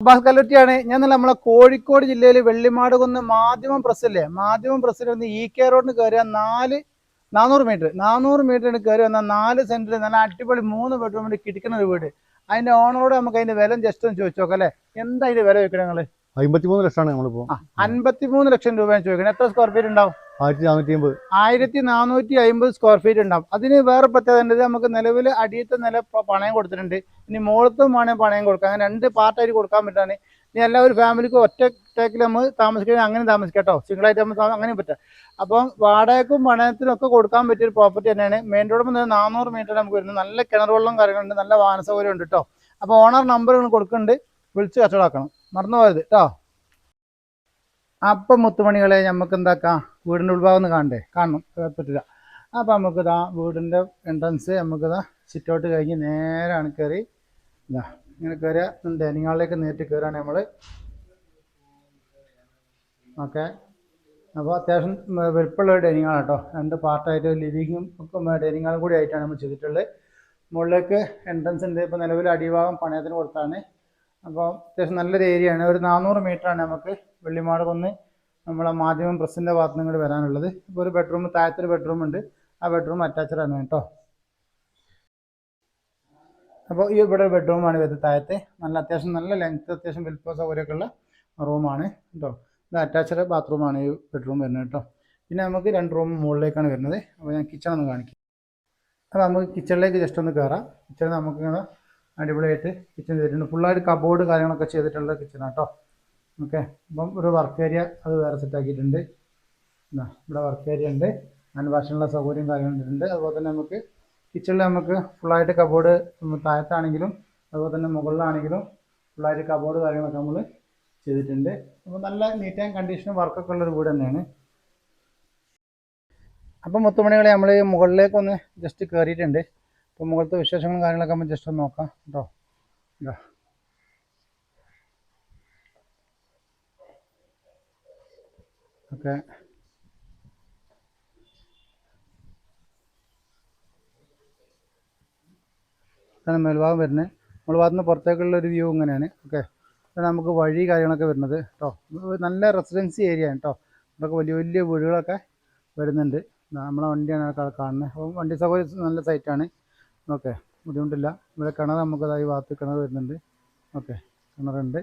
Abbas കല്ലുറ്റിയാണ്. ഞാൻ നമ്മളെ കോഴിക്കോട് ജില്ലയിൽ വെള്ളിമാടുകുന്ന് മാധ്യമം പ്രസ്സില്ലേ, മാധ്യമം പ്രസ്സിൽ നിന്ന് EK റോഡിന് കയറിയ 400 മീറ്റർ കയറി വന്നാൽ 4 സെന്റിൽ നല്ല അടിപൊളി 3 ബെഡ്റൂമിൽ കിടക്കുന്ന ഒരു വീട്. അതിന്റെ ഓണറോട് നമുക്ക് അതിന്റെ വില ജസ്റ്റ് ഒന്ന് ചോദിച്ചു നോക്കാം അല്ലേ. എന്താ അതിന്റെ വില ചോദിക്കണേ നിങ്ങള്? 53 ലക്ഷമാണ് നമ്മളിപ്പോ. 53 ലക്ഷം രൂപയാണ് ചോദിക്കുന്നത്. എത്ര സ്ക്വയർ ഫീറ്റ് ഉണ്ടാവും? 1450 സ്ക്വയർ ഫീറ്റ് ഉണ്ടാവും. അതിന് വേറെ പ്രത്യേകത ഉണ്ട്. നമുക്ക് നിലവിൽ അടിയത്തെ നില പണയം കൊടുത്തിട്ടുണ്ട്. ഇനി മുകളത്തും വേണമെങ്കിൽ പണയം കൊടുക്കാം. അങ്ങനെ 2 പാർട്ടായിട്ട് കൊടുക്കാൻ പറ്റാണ്. ഇനി എല്ലാ ഒരു ഫാമിലിക്കും ഒറ്റ ടേക്കിൽ നമ്മൾ താമസിക്കുന്നത് അങ്ങനെ താമസിക്കാം കേട്ടോ. സിംഗിളായിട്ട് നമ്മൾ അങ്ങനെ പറ്റാം. അപ്പം വാടകയ്ക്കും പണയത്തിനും ഒക്കെ കൊടുക്കാൻ പറ്റിയൊരു പ്രോപ്പർട്ടി തന്നെയാണ്. മെയിൻ റോഡ് മുതൽ 400 മീറ്റർ നമുക്ക് വരുന്നത്. നല്ല കിണർ വെള്ളം കാര്യങ്ങളുണ്ട്, നല്ല വാഹന സൗകര്യം ഉണ്ട് കേട്ടോ. അപ്പോൾ ഓണർ നമ്പറുകൾ കൊടുക്കുന്നുണ്ട്, വിളിച്ച് കച്ചവടമാക്കണം, മറന്നു പോയത് കേട്ടോ. അപ്പം മുത്തുമണികളെ നമുക്ക് എന്താക്കാം, വീടിൻ്റെ ഉൾഭാഗം ഒന്ന് കാണണം പറ്റില്ല. അപ്പം നമുക്കിതാ വീടിൻ്റെ എൻട്രൻസ് നമുക്കിതാ സിറ്റൗട്ട് കഴിഞ്ഞ് നേരാണ് കയറി ഇതാ ഇങ്ങനെ കയറിയ ഡൈനിങ് ഹാളിലേക്ക് നേരിട്ട് കയറുകയാണ് നമ്മൾ. ഓക്കെ, അപ്പോൾ അത്യാവശ്യം വലുപ്പമുള്ള ഒരു ഡൈനിങ് ഹാൾ കേട്ടോ. 2 പാർട്ടായിട്ട് ലിവിങ്ങും ഒക്കെ ഡൈനിങ് ഹാളും കൂടി ആയിട്ടാണ് നമ്മൾ ചെയ്തിട്ടുള്ളത്. മുകളിലേക്ക് എൻട്രൻസ് ഉണ്ട്. ഇപ്പോൾ നിലവിൽ അടിഭാഗം പണയത്തിന് കൊടുത്താണ്. അപ്പോൾ അത്യാവശ്യം നല്ലൊരു ഏരിയയാണ്. ഒരു 400 മീറ്ററാണ് നമുക്ക് വെള്ളിമാടുകുന്ന് നമ്മളെ മാധ്യമം പ്രസിൻ്റെ ഭാഗത്ത് നിന്ന് ഇങ്ങോട്ട് വരാനുള്ളത്. ഇപ്പോൾ ഒരു ബെഡ്റൂം, താഴത്തൊരു ബെഡ്റൂം ഉണ്ട്. ആ ബെഡ്റൂം അറ്റാച്ച്ഡ് ആണ് കേട്ടോ. അപ്പോൾ ഈ ഇവിടെ ബെഡ്റൂമാണ് വരുന്നത് താഴത്ത്. നല്ല അത്യാവശ്യം നല്ല ലെങ്ത്ത്, അത്യാവശ്യം വലിപ്പ സൗകര്യമൊക്കെ ഉള്ള റൂമാണ് കേട്ടോ. ഇത് അറ്റാച്ച്ഡ് ബാത്റൂമാണ് ഈ ബെഡ്റൂം വരുന്നത് കേട്ടോ. പിന്നെ നമുക്ക് 2 റൂം മുകളിലേക്കാണ് വരുന്നത്. അപ്പോൾ ഞാൻ കിച്ചൺ ഒന്ന് കാണിക്കാം. അപ്പോൾ നമുക്ക് കിച്ചണിലേക്ക് ജസ്റ്റ് ഒന്ന് കയറാം. കിച്ചൺ നമുക്ക് ഇങ്ങനെ അടിപൊളിയായിട്ട് കിച്ചൺ ചെയ്തിട്ടുണ്ട്. ഫുള്ളായിട്ട് കബോർഡ് കാര്യങ്ങളൊക്കെ ചെയ്തിട്ടുള്ള കിച്ചണാണ് കേട്ടോ. ഓക്കെ, അപ്പം ഒരു വർക്ക് ഏരിയ അത് വേറെ സെറ്റാക്കിയിട്ടുണ്ട്. ഇവിടെ വർക്ക് ഏരിയ ഉണ്ട്, ഹാൻഡ് വാഷിനുള്ള സൗകര്യം കാര്യങ്ങളുണ്ട്. അതുപോലെ തന്നെ നമുക്ക് കിച്ചണിൽ നമുക്ക് ഫുള്ളായിട്ട് കബോർഡ് താഴത്താണെങ്കിലും അതുപോലെ തന്നെ മുകളിലാണെങ്കിലും ഫുള്ളായിട്ട് കബോർഡ് കാര്യങ്ങളൊക്കെ നമ്മൾ ചെയ്തിട്ടുണ്ട്. അപ്പോൾ നല്ല നീറ്റ് ആൻഡ് കണ്ടീഷനും വർക്കൊക്കെ ഉള്ളൊരു വീട് തന്നെയാണ്. അപ്പം മുത്തുമണികളെ നമ്മൾ മുകളിലേക്കൊന്ന് ജസ്റ്റ് കയറിയിട്ടുണ്ട്. അപ്പോൾ മുകളിലത്തെ വിശേഷങ്ങളും കാര്യങ്ങളൊക്കെ നമ്മൾ ജസ്റ്റ് ഒന്ന് നോക്കാം കേട്ടോ. ഓക്കെ, ഇതാണ് മേൽഭാഗം വരുന്നത്. മുകൾഭാഗത്ത് നിന്ന് പുറത്തേക്കുള്ള ഒരു വ്യൂ ഇങ്ങനെയാണ്. ഓക്കെ, നമുക്ക് വഴി കാര്യങ്ങളൊക്കെ വരുന്നത് കേട്ടോ. നല്ല റെസിഡൻസി ഏരിയ ആണ് കേട്ടോ. ഇതൊക്കെ വലിയ വലിയ വീടുകളൊക്കെ വരുന്നുണ്ട്. നമ്മളെ വണ്ടിയാണ് കാണുന്നത്. അപ്പം വണ്ടി സൗകര്യം നല്ല സൈറ്റാണ്. ഓക്കെ, ബുദ്ധിമുട്ടില്ല. ഇവിടെ കിണർ നമുക്ക് ഈ ഭാഗത്ത് കിണർ വരുന്നുണ്ട്. ഓക്കെ, കിണറുണ്ട്.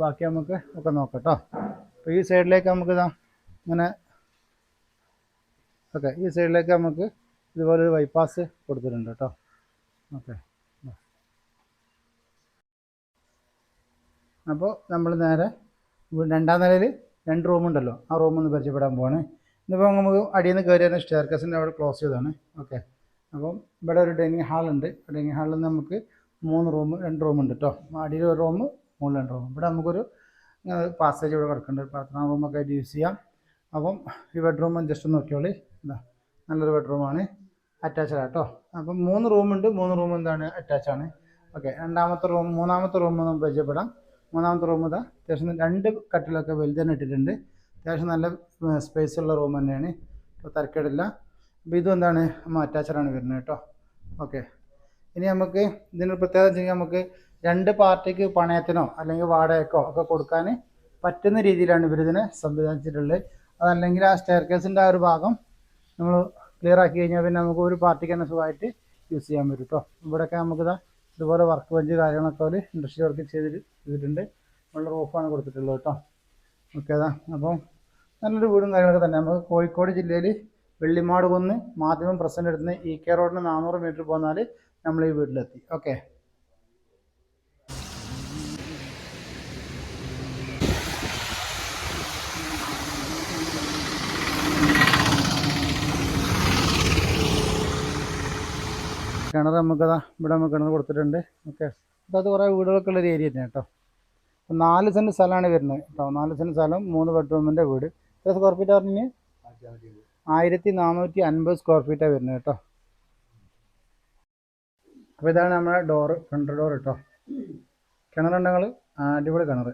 ബാക്കി നമുക്ക് ഒക്കെ നോക്കാം കേട്ടോ. അപ്പോൾ ഈ സൈഡിലേക്ക് നമുക്ക് ഇങ്ങനെ ഓക്കെ, ഈ സൈഡിലേക്ക് നമുക്ക് ഇതുപോലെ ഒരു ബൈപ്പാസ് കൊടുത്തിട്ടുണ്ട് കേട്ടോ. ഓക്കെ, അപ്പോൾ നമ്മൾ നേരെ 2ാം നിലയിൽ 2 റൂമുണ്ടല്ലോ, ആ റൂമൊന്ന് പരിചയപ്പെടാൻ പോവാണ്. ഇന്നിപ്പോൾ നമുക്ക് അടിയിൽ നിന്ന് കയറി വരുന്ന സ്റ്റെയർ കേസിൻ്റെ അവിടെ ക്ലോസ് ചെയ്തതാണ്. ഓക്കെ, അപ്പം ഇവിടെ ഒരു ഡൈനിങ് ഹാളുണ്ട്. ഡൈനിങ് ഹാളിൽ നിന്ന് നമുക്ക് 2 റൂമുണ്ട് കേട്ടോ. അടിയിൽ ഒരു റൂം, മുകളിൽ 2 റൂം. ഇവിടെ നമുക്കൊരു പാസേജ് ഇവിടെ കിടക്കുന്നുണ്ട്. പ്രാർത്ഥനാ റൂമൊക്കെ ആയിട്ട് യൂസ് ചെയ്യാം. അപ്പം ഈ ബെഡ്റൂം ജസ്റ്റ് ഒന്ന് നോക്കിയോളി. നല്ലൊരു ബെഡ്റൂമാണ്, അറ്റാച്ച്ഡ് കേട്ടോ. അപ്പം 3 റൂമുണ്ട്. 3 റൂം എന്താണ് അറ്റാച്ചാണ്. ഓക്കെ, മൂന്നാമത്തെ റൂം നമുക്ക് പരിചയപ്പെടാം. മൂന്നാമത്തെ റൂം അത്യാവശ്യം 2 കട്ടിലൊക്കെ വലുത് തന്നെ ഇട്ടിട്ടുണ്ട്. അത്യാവശ്യം നല്ല സ്പേസ് ഉള്ള റൂം തന്നെയാണ്. ഇപ്പോൾ തരക്കേടില്ല. അപ്പോൾ ഇതും എന്താണ് അറ്റാച്ച്ഡാണ് വരുന്നത് കേട്ടോ. ഓക്കെ, ഇനി നമുക്ക് ഇതിനൊരു പ്രത്യേകത വെച്ചാൽ നമുക്ക് 2 പാർട്ടിക്ക് പണയത്തിനോ അല്ലെങ്കിൽ വാടകയ്ക്കോ ഒക്കെ കൊടുക്കാൻ പറ്റുന്ന രീതിയിലാണ് ഇവരിതിനെ സംവിധാനിച്ചിട്ടുള്ളത്. അതല്ലെങ്കിൽ ആ സ്റ്റെയർ കേസിൻ്റെ ആ ഒരു ഭാഗം നമ്മൾ ക്ലിയർ ആക്കി കഴിഞ്ഞാൽ പിന്നെ നമുക്ക് ഒരു പാർട്ടിക്ക് തന്നെ സുഖമായിട്ട് യൂസ് ചെയ്യാൻ പറ്റും കേട്ടോ. ഇവിടെയൊക്കെ നമുക്കിതാ ഇതുപോലെ വർക്ക് ബെഞ്ച് കാര്യങ്ങളൊക്കെ ഒരു ഇൻഡസ്ട്രി വർക്ക് ചെയ്തിട്ടുണ്ട്. ഉള്ള റൂഫാണ് കൊടുത്തിട്ടുള്ളത് കേട്ടോ. ഓക്കെ, അപ്പം നല്ലൊരു വീടും കാര്യങ്ങളൊക്കെ തന്നെ. നമുക്ക് കോഴിക്കോട് ജില്ലയിൽ വെള്ളിമാടുകുന്ന് മാധ്യമം പ്രസിൻ്റെ അടുത്ത് നിന്ന് EK റോഡിന് 400 മീറ്റർ പോന്നാൽ നമ്മൾ ഈ വീട്ടിലെത്തി. ഓക്കെ, കിണർ നമുക്കതാ ഇവിടെ നമുക്ക് കിണർ കൊടുത്തിട്ടുണ്ട്. ഓക്കെ, അപ്പോൾ അത് കുറേ വീടുകളൊക്കെ ഉള്ളൊരു ഏരിയ തന്നെ കേട്ടോ. 4 സെൻറ്റ് സ്ഥലമാണ് വരുന്നത് കേട്ടോ. 4 സെൻറ്റ് സ്ഥലം, 3 ബെഡ്റൂമിൻ്റെ വീട്. എത്ര സ്ക്വയർ ഫീറ്റ് പറഞ്ഞ്? 1450 സ്ക്വയർ ഫീറ്റാണ് വരുന്നത് കേട്ടോ. അപ്പോൾ ഇതാണ് നമ്മുടെ ഫ്രണ്ട് ഡോർ കേട്ടോ. കിണറുണ്ടെങ്കിൽ അടിപൊളി കിണർ.